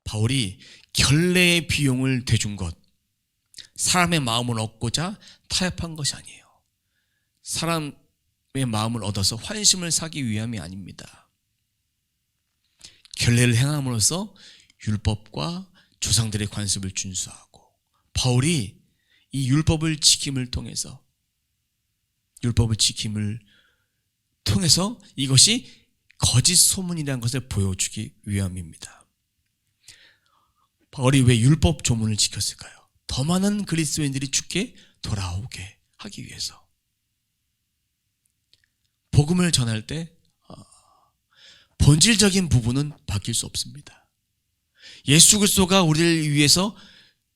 바울이 결례의 비용을 대준 것, 사람의 마음을 얻고자 타협한 것이 아니에요. 사람의 마음을 얻어서 환심을 사기 위함이 아닙니다. 결례를 행함으로써 율법과 조상들의 관습을 준수하고, 바울이 이 율법을 지킴을 통해서 이것이 거짓 소문이라는 것을 보여주기 위함입니다. 바울이 왜 율법 조문을 지켰을까요? 더 많은 그리스도인들이 주께 돌아오게 하기 위해서. 복음을 전할 때 본질적인 부분은 바뀔 수 없습니다. 예수 그리스도가 우리를 위해서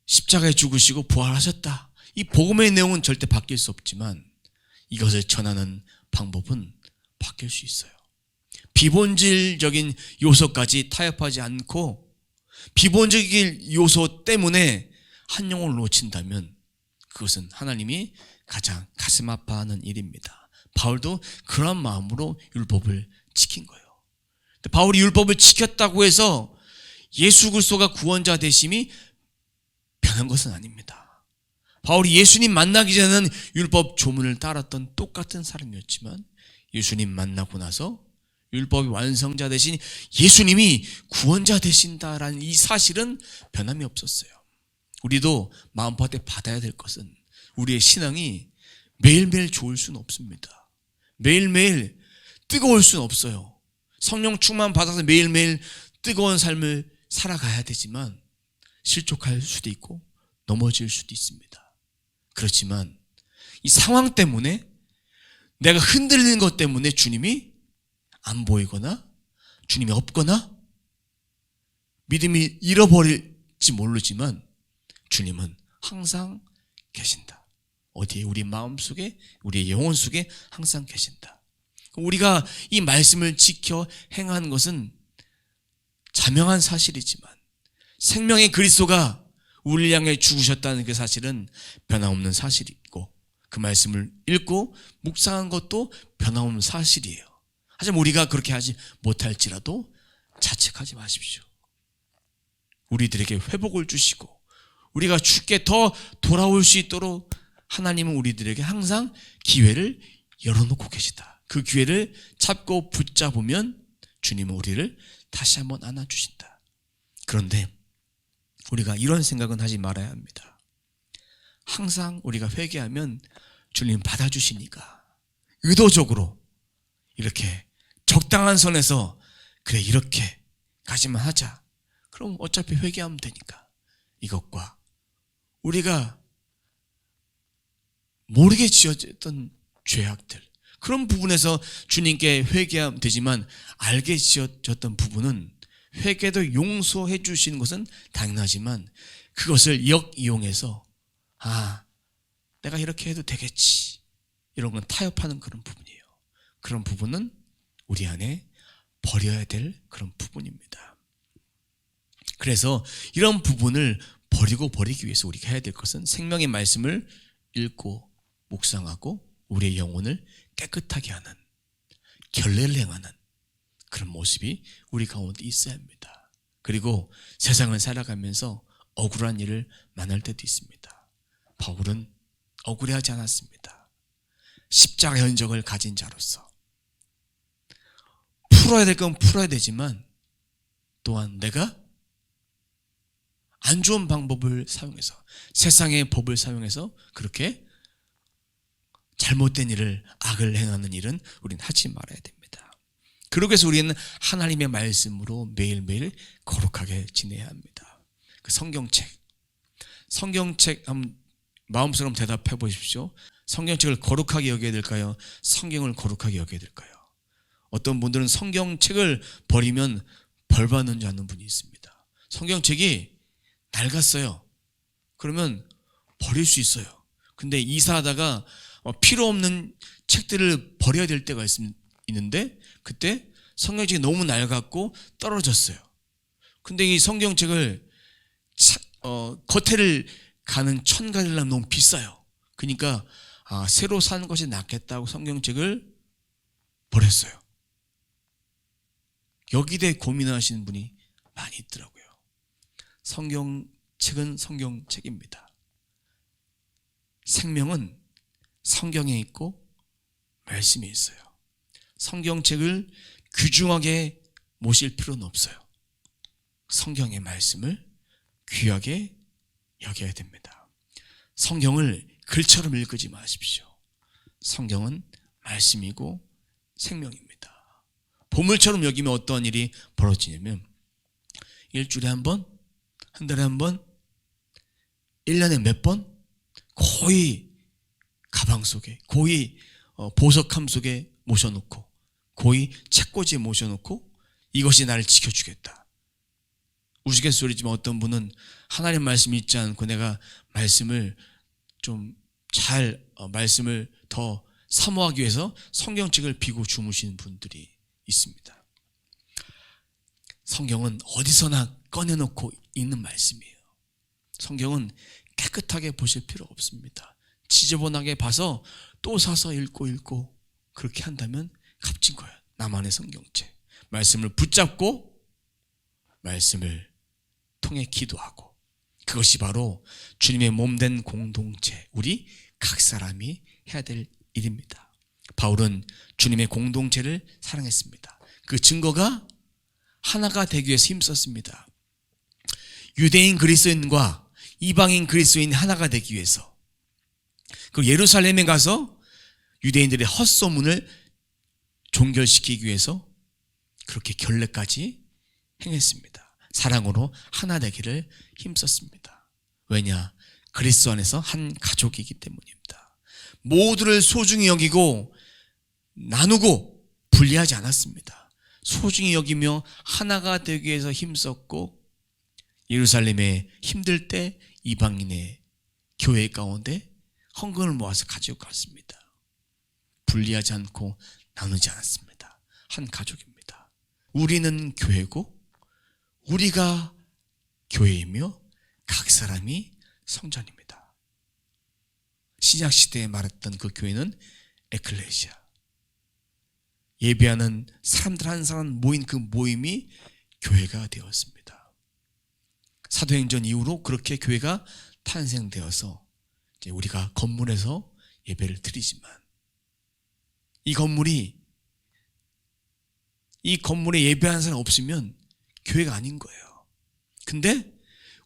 십자가에 죽으시고 부활하셨다, 이 복음의 내용은 절대 바뀔 수 없지만 이것을 전하는 방법은 바뀔 수 있어요. 비본질적인 요소까지 타협하지 않고 비본질적인 요소 때문에 한 영혼을 놓친다면 그것은 하나님이 가장 가슴 아파하는 일입니다. 바울도 그런 마음으로 율법을 지킨 거예요. 바울이 율법을 지켰다고 해서 예수 그리스도가 구원자 되심이 변한 것은 아닙니다. 바울이 예수님 만나기 전에는 율법 조문을 따랐던 똑같은 사람이었지만 예수님 만나고 나서 율법의 완성자 되신 예수님이 구원자 되신다라는 이 사실은 변함이 없었어요. 우리도 마음밭에 받아야 될 것은 우리의 신앙이 매일매일 좋을 수는 없습니다. 매일매일 뜨거울 수는 없어요. 성령 충만 받아서 매일매일 뜨거운 삶을 살아가야 되지만 실족할 수도 있고 넘어질 수도 있습니다. 그렇지만 이 상황 때문에, 내가 흔들리는 것 때문에 주님이 안 보이거나 주님이 없거나 믿음이 잃어버릴지 모르지만 주님은 항상 계신다. 어디에? 우리 마음속에, 우리의 영혼 속에 항상 계신다. 우리가 이 말씀을 지켜 행하는 것은 자명한 사실이지만 생명의 그리스도가 우리를 향해 죽으셨다는 그 사실은 변함없는 사실이고, 그 말씀을 읽고 묵상한 것도 변함없는 사실이에요. 하지만 우리가 그렇게 하지 못할지라도 자책하지 마십시오. 우리들에게 회복을 주시고 우리가 주께 더 돌아올 수 있도록 하나님은 우리들에게 항상 기회를 열어놓고 계시다. 그 기회를 잡고 붙잡으면 주님은 우리를 다시 한번 안아주신다. 그런데 우리가 이런 생각은 하지 말아야 합니다. 항상 우리가 회개하면 주님 받아주시니까 의도적으로 이렇게 적당한 선에서 그래 이렇게까지만 하자, 그럼 어차피 회개하면 되니까, 이것과 우리가 모르게 지어졌던 죄악들, 그런 부분에서 주님께 회개하면 되지만 알게 지어졌던 부분은 회개도 용서해 주시는 것은 당연하지만 그것을 역이용해서 내가 이렇게 해도 되겠지, 이런 건 타협하는 그런 부분이에요. 그런 부분은 우리 안에 버려야 될 그런 부분입니다. 그래서 이런 부분을 버리기 위해서 우리가 해야 될 것은 생명의 말씀을 읽고 묵상하고 우리의 영혼을 깨끗하게 하는, 결례를 행하는 그런 모습이 우리 가운데 있어야 합니다. 그리고 세상을 살아가면서 억울한 일을 만날 때도 있습니다. 바울은 억울해하지 않았습니다. 십자가 현적을 가진 자로서 풀어야 될 건 풀어야 되지만 또한 내가 안 좋은 방법을 사용해서, 세상의 법을 사용해서 그렇게 잘못된 일을, 악을 행하는 일은 우리는 하지 말아야 됩니다. 그러기 위해서 우리는 하나님의 말씀으로 매일매일 거룩하게 지내야 합니다. 그 성경책 한번 마음속으로 한번 대답해 보십시오. 성경책을 거룩하게 여겨야 될까요? 성경을 거룩하게 여겨야 될까요? 어떤 분들은 성경책을 버리면 벌 받는 줄 아는 분이 있습니다. 성경책이 낡았어요. 그러면 버릴 수 있어요. 근데 이사하다가 필요 없는 책들을 버려야 될 때가 있는데 그때 성경책이 너무 낡았고 떨어졌어요. 근데 이 성경책을 겉에를 가는 천가들랑 너무 비싸요. 그러니까 새로 사는 것이 낫겠다고 성경책을 버렸어요. 여기에 대해 고민하시는 분이 많이 있더라고요. 성경책은 성경책입니다. 생명은 성경에 있고 말씀에 있어요. 성경책을 귀중하게 모실 필요는 없어요. 성경의 말씀을 귀하게 여겨야 됩니다. 성경을 글처럼 읽지 마십시오. 성경은 말씀이고 생명입니다. 보물처럼 여기면 어떠한 일이 벌어지냐면 일주일에 한 번, 한 달에 한 번, 1년에 몇 번 고이 가방 속에, 고이 보석함 속에 모셔놓고, 고이 책꽂이에 모셔놓고 이것이 나를 지켜주겠다. 우스갯소리지만 어떤 분은 하나님 말씀이 있지 않고 내가 말씀을 좀 잘 말씀을 더 사모하기 위해서 성경책을 비고 주무시는 분들이 있습니다. 성경은 어디서나 꺼내놓고 읽는 말씀이에요. 성경은 깨끗하게 보실 필요 없습니다. 지저분하게 봐서 또 사서 읽고 그렇게 한다면 값진 거예요. 나만의 성경책. 말씀을 붙잡고 말씀을 통해 기도하고, 그것이 바로 주님의 몸된 공동체, 우리 각 사람이 해야 될 일입니다. 바울은 주님의 공동체를 사랑했습니다. 그 증거가 하나가 되기 위해서 힘썼습니다. 유대인 그리스도인과 이방인 그리스도인 하나가 되기 위해서, 그 예루살렘에 가서 유대인들의 헛소문을 종결시키기 위해서 그렇게 결례까지 행했습니다. 사랑으로 하나 되기를 힘썼습니다. 왜냐? 그리스도 안에서 한 가족이기 때문입니다. 모두를 소중히 여기고 나누고 분리하지 않았습니다. 소중히 여기며 하나가 되기 위해서 힘썼고, 예루살렘에 힘들 때 이방인의 교회 가운데 헌금을 모아서 가지고 갔습니다. 분리하지 않고 나누지 않았습니다. 한 가족입니다. 우리는 교회고 우리가 교회이며 각 사람이 성전입니다. 신약시대에 말했던 그 교회는 에클레시아, 예배하는 사람들 한 사람 모인 그 모임이 교회가 되었습니다. 사도행전 이후로 그렇게 교회가 탄생되어서 이제 우리가 건물에서 예배를 드리지만, 이 건물에 예배하는 사람 없으면 교회가 아닌 거예요. 근데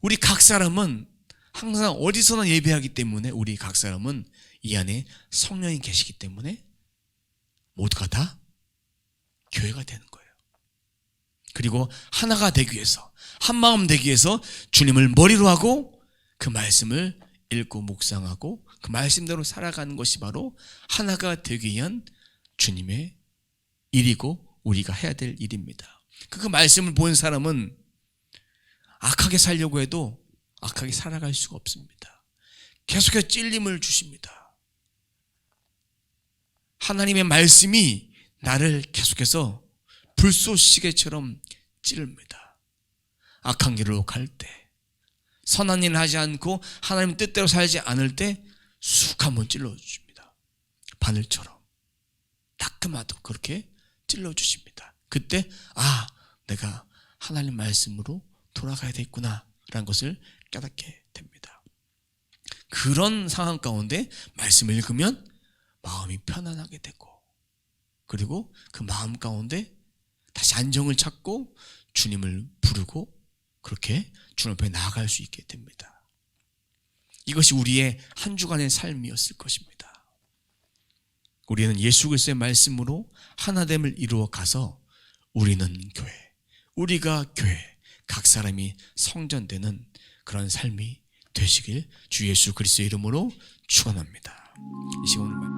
우리 각 사람은 항상 어디서나 예배하기 때문에, 우리 각 사람은 이 안에 성령이 계시기 때문에 모두가 다 교회가 되는 거예요. 그리고 하나가 되기 위해서, 한 마음 되기 위해서 주님을 머리로 하고 그 말씀을 읽고 묵상하고 그 말씀대로 살아가는 것이 바로 하나가 되기 위한 주님의 일이고 우리가 해야 될 일입니다. 그 말씀을 본 사람은 악하게 살려고 해도 악하게 살아갈 수가 없습니다. 계속해서 찔림을 주십니다. 하나님의 말씀이 나를 계속해서 불쏘시개처럼 찌릅니다. 악한 길로 갈 때, 선한 일을 하지 않고 하나님 뜻대로 살지 않을 때 쑥 한번 찔러주십니다. 바늘처럼 따끔하도 그렇게 찔러주십니다. 그때 내가 하나님 말씀으로 돌아가야 되겠구나 라는 것을 깨닫게 됩니다. 그런 상황 가운데 말씀을 읽으면 마음이 편안하게 되고, 그리고 그 마음 가운데 다시 안정을 찾고 주님을 부르고 그렇게 주님 앞에 나아갈 수 있게 됩니다. 이것이 우리의 한 주간의 삶이었을 것입니다. 우리는 예수 그리스도의 말씀으로 하나됨을 이루어 가서 우리는 교회, 우리가 교회, 각 사람이 성전되는 그런 삶이 되시길 주 예수 그리스도의 이름으로 축원합니다. 이 시간 오늘